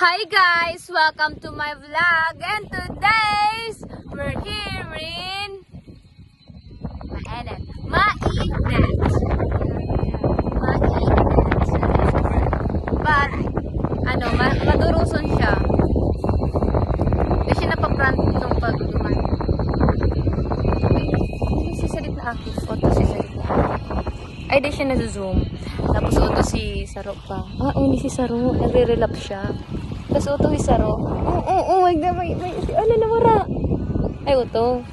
Hi guys! Welcome to my vlog, and today's we're here in mainit. But maduruson siya. Hindi siya napaprant nung pagduman. Ay, sisalit na ako. Oto sisalit na. Ay, di siya nag-zoom. Tapos oto si Saro pa. Ni si Saro. Nagre-relap siya. Tapos oto si Saro. May ano na wara. Ay, oto.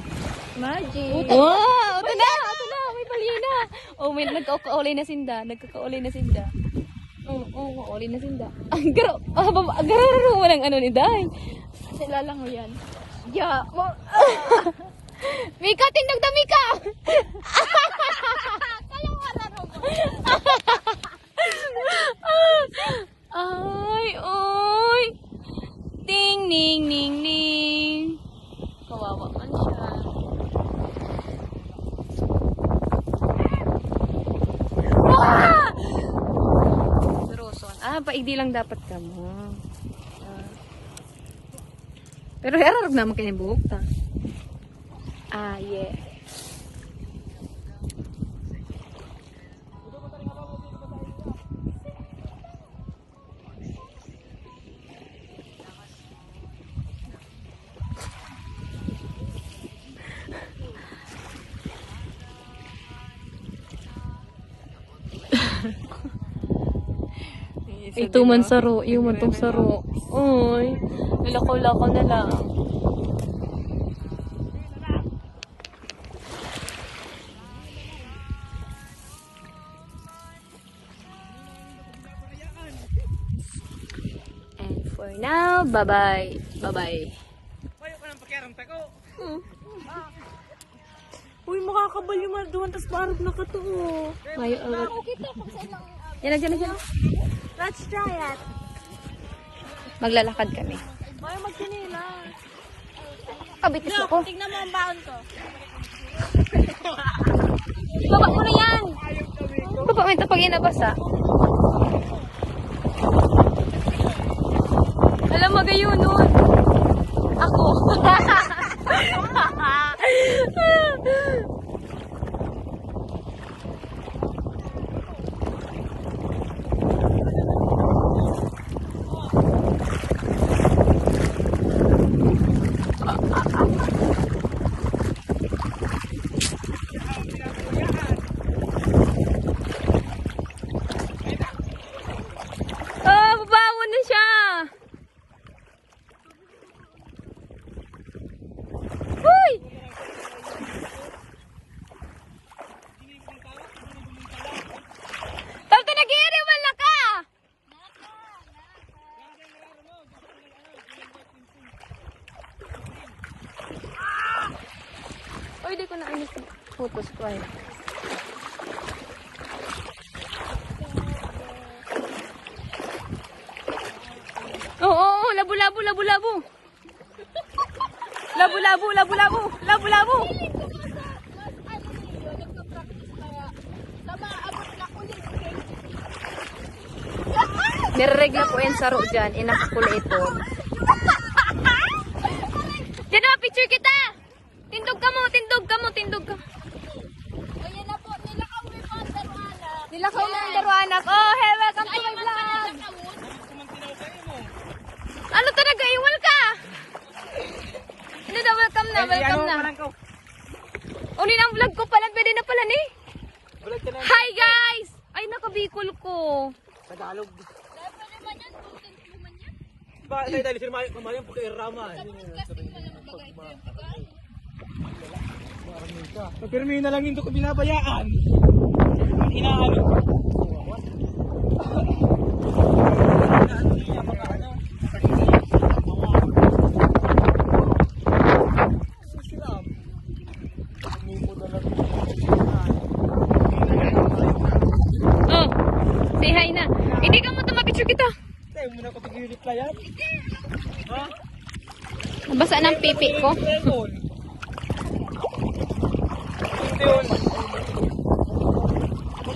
Magic. Wow! Oto na! May balina. May nagkakaulay na sinda. Mauli na sinda. Ang garo. Garo walang ano ni Day. Sila lang mo yan. Ya. Mika, tindog na Mika! Kaya wala rin mo. Oy! Ting, ning, ning, ning. Kawawa man siya. Wah! Roson. Paigdi lang dapat ka mo. Pero harap naman kayo buhok ta. Yeah. Ito man Saro, yung man tong Saro. Oy, nilakaw-lakaw na lang. And for now, bye-bye. Bye-bye. Uy, makakabal yung malduan, tas parang nakatuo. Ngayon, Yan. Let's try it. Maglalakad kami. Ay, magsinila. Kabitis ako. Tignan mo ang baon ko. Baba mo na yan. Baba mo ito pag inabasa. Alam mo gayon nun. Ako. Babawan na siya. Uy! Tapos nag-iiri wala ka. Uy, di ko na anis photos ko ay. Oo, labo-labo. Labo-labo. Niregla po yan Saro dyan. Inakalkulator. Diyan na, picture kita. Tindog ka mo. Ayan na po, nilakaw mo yung daruanak. Nilakaw na ang daruanak. Oh, hey, welcome to my vlog. Ano talaga, iwal ka? Ano na, welcome na. Unin ang vlog ko pala, pwede na pala ni. Hi guys! Ay, nakabikol ko. Tagalog. Pwede ba yan? Content mo man yan? Ba, dahil sir Mario pagkairama. Podcasting pa naman bagay ito yung pagkain. Pagpirmi na lang yung ko binabayaan. Inaano. Oh, say hi na. Hindi ka mo tumapicture kita. Tayo muna ko pag-replyan. Ha? Basa ng pipi ko.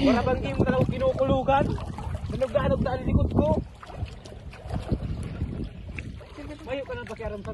Para bang di mo talagang kinukulugan? Nanog na likod ko. Kayo ka na pakiaram sa